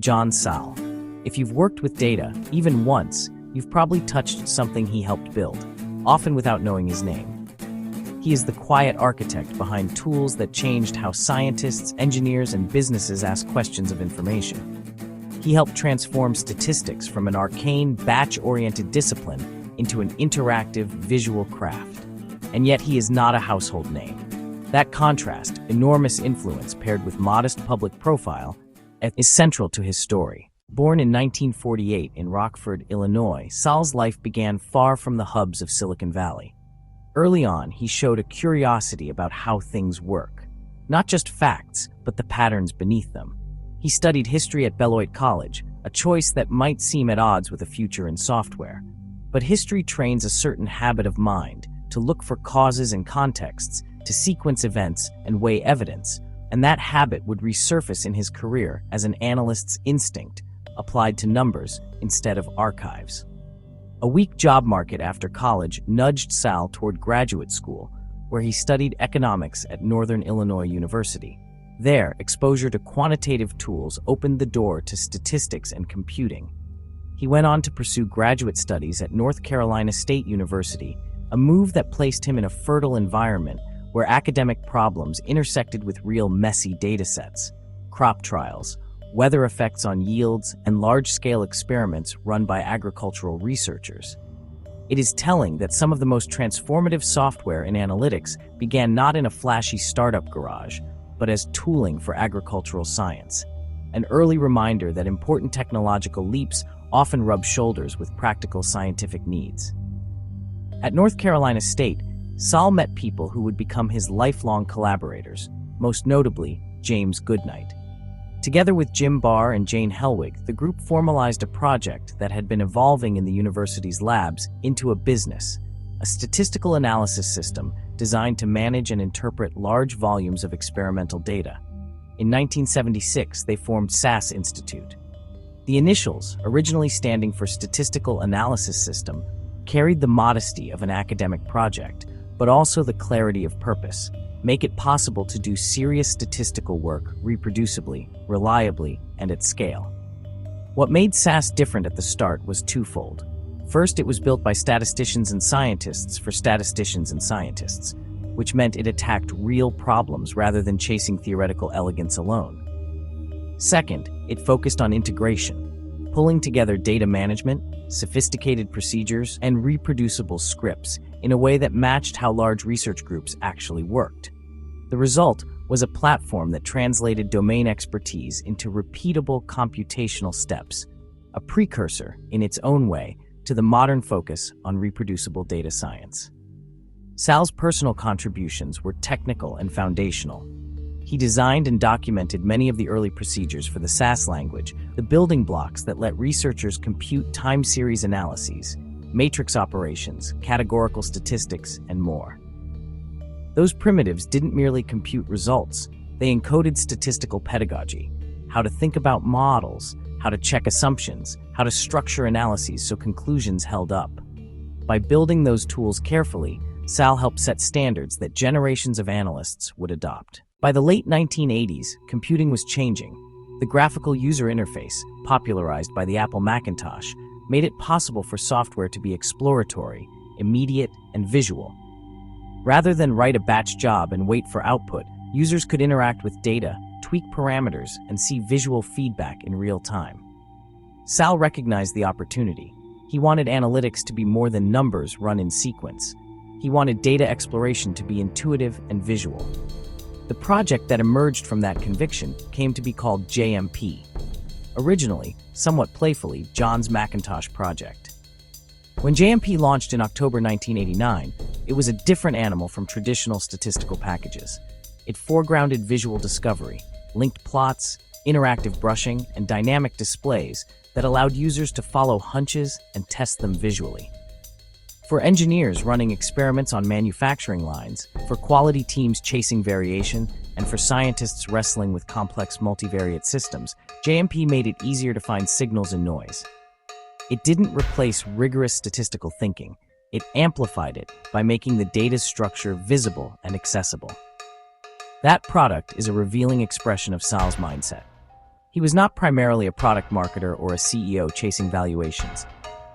John Sall. If you've worked with data, even once, you've probably touched something he helped build, often without knowing his name. He is the quiet architect behind tools that changed how scientists, engineers, and businesses ask questions of information. He helped transform statistics from an arcane, batch-oriented discipline into an interactive, visual craft. And yet he is not a household name. That contrast, enormous influence paired with modest public profile, is central to his story. Born in 1948 in Rockford, Illinois, Sall's life began far from the hubs of Silicon Valley. Early on, he showed a curiosity about how things work. Not just facts, but the patterns beneath them. He studied history at Beloit College, a choice that might seem at odds with a future in software. But history trains a certain habit of mind to look for causes and contexts, to sequence events and weigh evidence, and that habit would resurface in his career as an analyst's instinct applied to numbers instead of archives. A weak job market after college nudged Sall toward graduate school, where he studied economics at Northern Illinois University. There, exposure to quantitative tools opened the door to statistics and computing. He went on to pursue graduate studies at North Carolina State University, a move that placed him in a fertile environment where academic problems intersected with real messy datasets, crop trials, weather effects on yields, and large-scale experiments run by agricultural researchers. It is telling that some of the most transformative software in analytics began not in a flashy startup garage, but as tooling for agricultural science, an early reminder that important technological leaps often rub shoulders with practical scientific needs. At North Carolina State, Sall met people who would become his lifelong collaborators, most notably James Goodnight. Together with Jim Barr and Jane Helwig, the group formalized a project that had been evolving in the university's labs into a business, a statistical analysis system designed to manage and interpret large volumes of experimental data. In 1976, they formed SAS Institute. The initials, originally standing for Statistical Analysis System, carried the modesty of an academic project, but also the clarity of purpose, make it possible to do serious statistical work reproducibly, reliably, and at scale. What made SAS different at the start was twofold. First, it was built by statisticians and scientists for statisticians and scientists, which meant it attacked real problems rather than chasing theoretical elegance alone. Second, it focused on integration, pulling together data management, sophisticated procedures, and reproducible scripts in a way that matched how large research groups actually worked. The result was a platform that translated domain expertise into repeatable computational steps, a precursor, in its own way, to the modern focus on reproducible data science. Sall's personal contributions were technical and foundational. He designed and documented many of the early procedures for the SAS language, the building blocks that let researchers compute time series analyses, matrix operations, categorical statistics, and more. Those primitives didn't merely compute results, they encoded statistical pedagogy, how to think about models, how to check assumptions, how to structure analyses so conclusions held up. By building those tools carefully, Sall helped set standards that generations of analysts would adopt. By the late 1980s, computing was changing. The graphical user interface, popularized by the Apple Macintosh, made it possible for software to be exploratory, immediate, and visual. Rather than write a batch job and wait for output, users could interact with data, tweak parameters, and see visual feedback in real time. Sall recognized the opportunity. He wanted analytics to be more than numbers run in sequence. He wanted data exploration to be intuitive and visual. The project that emerged from that conviction came to be called JMP. Originally, somewhat playfully, John's Macintosh Project. When JMP launched in October 1989, it was a different animal from traditional statistical packages. It foregrounded visual discovery, linked plots, interactive brushing, and dynamic displays that allowed users to follow hunches and test them visually. For engineers running experiments on manufacturing lines, for quality teams chasing variation, and for scientists wrestling with complex multivariate systems, JMP made it easier to find signals in noise. It didn't replace rigorous statistical thinking. It amplified it by making the data's structure visible and accessible. That product is a revealing expression of Sall's mindset. He He was not primarily a product marketer or a CEO chasing valuations.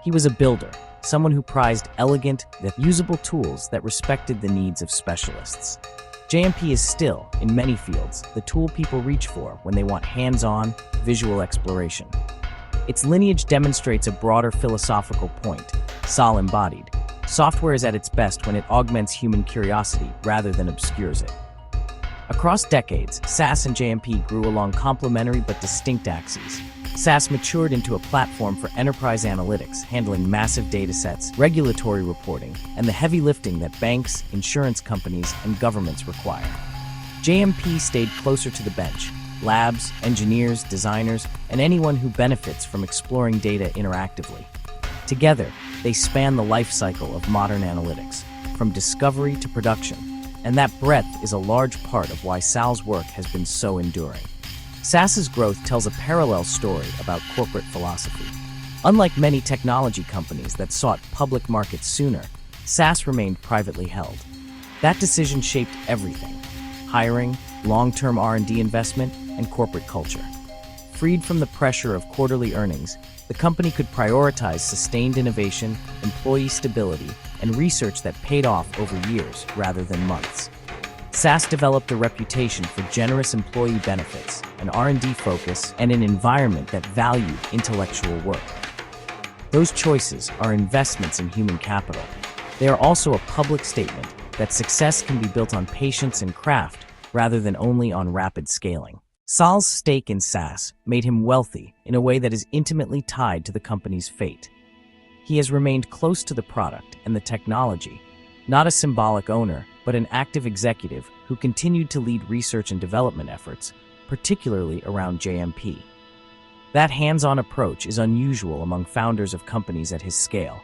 He was a builder, someone who prized elegant, yet usable tools that respected the needs of specialists. JMP is still, in many fields, the tool people reach for when they want hands-on, visual exploration. Its lineage demonstrates a broader philosophical point, Sall embodied. Software is at its best when it augments human curiosity rather than obscures it. Across decades, SAS and JMP grew along complementary but distinct axes. SAS matured into a platform for enterprise analytics, handling massive datasets, regulatory reporting, and the heavy lifting that banks, insurance companies, and governments require. JMP stayed closer to the bench, labs, engineers, designers, and anyone who benefits from exploring data interactively. Together, they span the life cycle of modern analytics, from discovery to production, and that breadth is a large part of why Sall's work has been so enduring. SAS's growth tells a parallel story about corporate philosophy. Unlike many technology companies that sought public markets sooner, SAS remained privately held. That decision shaped everything: hiring, long-term R&D investment, and corporate culture. Freed from the pressure of quarterly earnings, the company could prioritize sustained innovation, employee stability, and research that paid off over years rather than months. SAS developed a reputation for generous employee benefits, an R&D focus, and an environment that valued intellectual work. Those choices are investments in human capital. They are also a public statement that success can be built on patience and craft rather than only on rapid scaling. Sall's stake in SAS made him wealthy in a way that is intimately tied to the company's fate. He has remained close to the product and the technology, not a symbolic owner, but an active executive who continued to lead research and development efforts, particularly around JMP. That hands-on approach is unusual among founders of companies at his scale.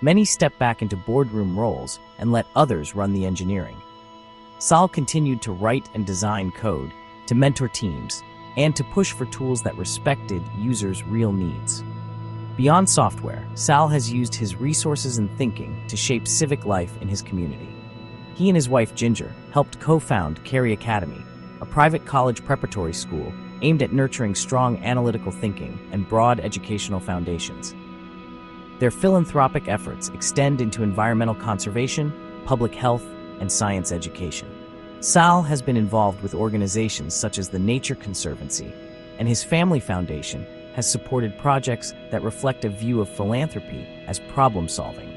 Many step back into boardroom roles and let others run the engineering. Sall continued to write and design code, to mentor teams, and to push for tools that respected users' real needs. Beyond software, Sall has used his resources and thinking to shape civic life in his community. He and his wife Ginger helped co-found Cary Academy, a private college preparatory school aimed at nurturing strong analytical thinking and broad educational foundations. Their philanthropic efforts extend into environmental conservation, public health, and science education. Sall has been involved with organizations such as the Nature Conservancy, and his family foundation has supported projects that reflect a view of philanthropy as problem-solving,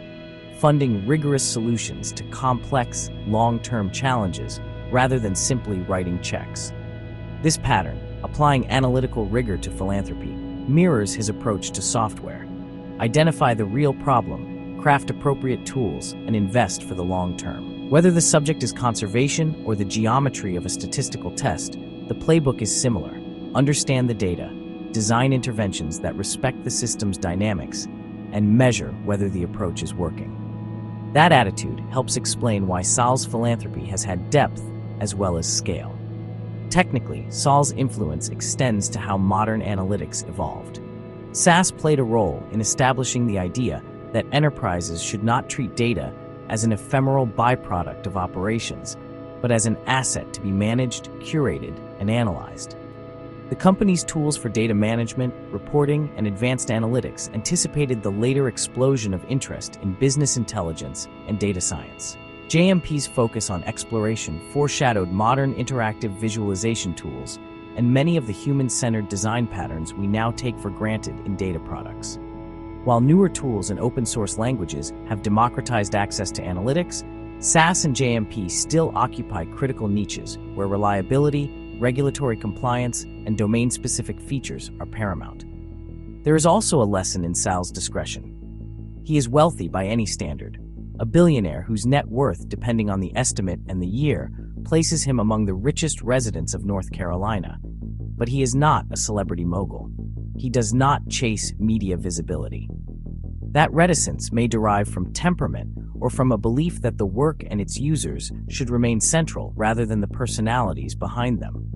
funding rigorous solutions to complex, long-term challenges rather than simply writing checks. This pattern, applying analytical rigor to philanthropy, mirrors his approach to software. Identify the real problem, craft appropriate tools, and invest for the long term. Whether the subject is conservation or the geometry of a statistical test, the playbook is similar. Understand the data, design interventions that respect the system's dynamics, and measure whether the approach is working. That attitude helps explain why Sall's philanthropy has had depth as well as scale. Technically, Sall's influence extends to how modern analytics evolved. SAS played a role in establishing the idea that enterprises should not treat data as an ephemeral byproduct of operations, but as an asset to be managed, curated, and analyzed. The company's tools for data management, reporting, and advanced analytics anticipated the later explosion of interest in business intelligence and data science. JMP's focus on exploration foreshadowed modern interactive visualization tools and many of the human-centered design patterns we now take for granted in data products. While newer tools and open-source languages have democratized access to analytics, SAS and JMP still occupy critical niches where reliability, regulatory compliance, and domain-specific features are paramount. There is also a lesson in Sall's discretion. He is wealthy by any standard, a billionaire whose net worth, depending on the estimate and the year, places him among the richest residents of North Carolina. But he is not a celebrity mogul. He does not chase media visibility. That reticence may derive from temperament or from a belief that the work and its users should remain central rather than the personalities behind them.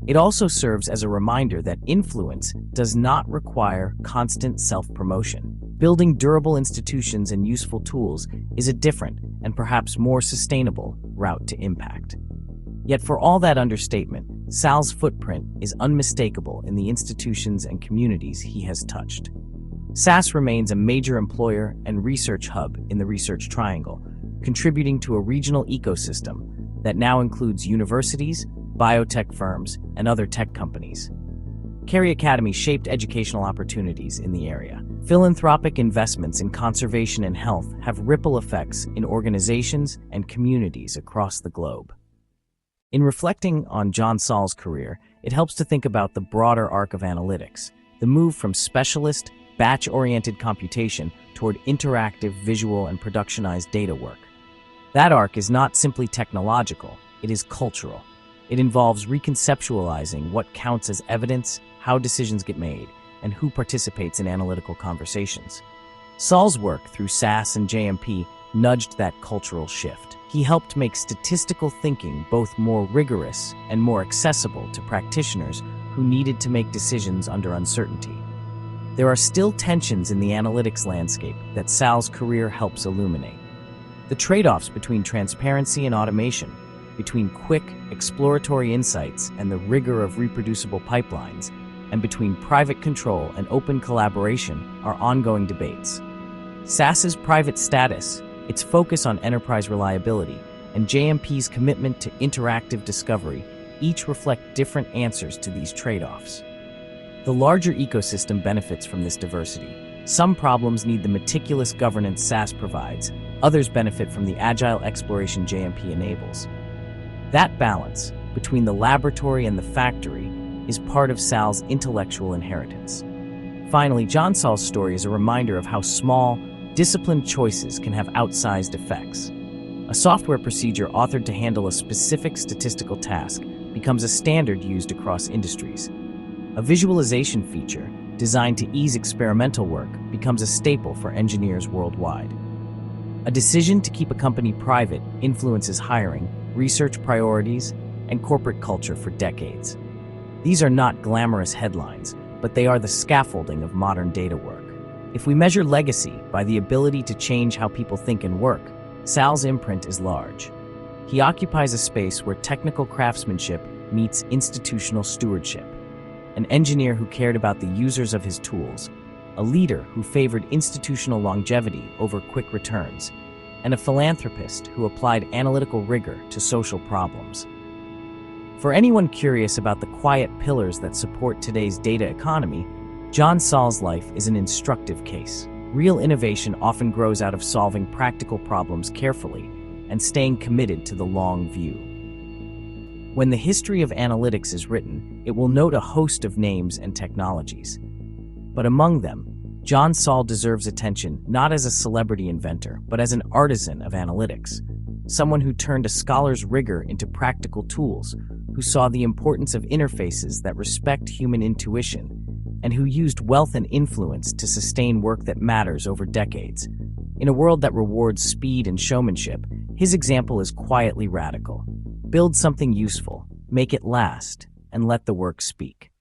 It also serves as a reminder that influence does not require constant self-promotion. Building durable institutions and useful tools is a different and perhaps more sustainable route to impact. Yet for all that understatement, Sall's footprint is unmistakable in the institutions and communities he has touched. SAS remains a major employer and research hub in the Research Triangle, contributing to a regional ecosystem that now includes universities, biotech firms, and other tech companies. Cary Academy shaped educational opportunities in the area. Philanthropic investments in conservation and health have ripple effects in organizations and communities across the globe. In reflecting on John Sall's career, it helps to think about the broader arc of analytics, the move from specialist, batch-oriented computation toward interactive, visual, and productionized data work. That arc is not simply technological, it is cultural. It involves reconceptualizing what counts as evidence, how decisions get made, and who participates in analytical conversations. Sall's work through SAS and JMP nudged that cultural shift. He helped make statistical thinking both more rigorous and more accessible to practitioners who needed to make decisions under uncertainty. There are still tensions in the analytics landscape that Sall's career helps illuminate. The trade-offs between transparency and automation, between quick, exploratory insights and the rigor of reproducible pipelines, and between private control and open collaboration are ongoing debates. SAS's private status, its focus on enterprise reliability, and JMP's commitment to interactive discovery each reflect different answers to these trade-offs. The larger ecosystem benefits from this diversity. Some problems need the meticulous governance SAS provides, others benefit from the agile exploration JMP enables. That balance between the laboratory and the factory is part of Sall's intellectual inheritance. Finally, John Sall's story is a reminder of how small, disciplined choices can have outsized effects. A software procedure authored to handle a specific statistical task becomes a standard used across industries. A visualization feature designed to ease experimental work becomes a staple for engineers worldwide. A decision to keep a company private influences hiring, research priorities, and corporate culture for decades. These are not glamorous headlines, but they are the scaffolding of modern data work. If we measure legacy by the ability to change how people think and work, Sall's imprint is large. He occupies a space where technical craftsmanship meets institutional stewardship. An engineer who cared about the users of his tools, a leader who favored institutional longevity over quick returns, and a philanthropist who applied analytical rigor to social problems. For anyone curious about the quiet pillars that support today's data economy, John Sall's life is an instructive case. Real innovation often grows out of solving practical problems carefully and staying committed to the long view. When the history of analytics is written, it will note a host of names and technologies. But among them, John Sall deserves attention not as a celebrity inventor, but as an artisan of analytics, someone who turned a scholar's rigor into practical tools, who saw the importance of interfaces that respect human intuition, and who used wealth and influence to sustain work that matters over decades. In a world that rewards speed and showmanship, his example is quietly radical. Build something useful, make it last, and let the work speak.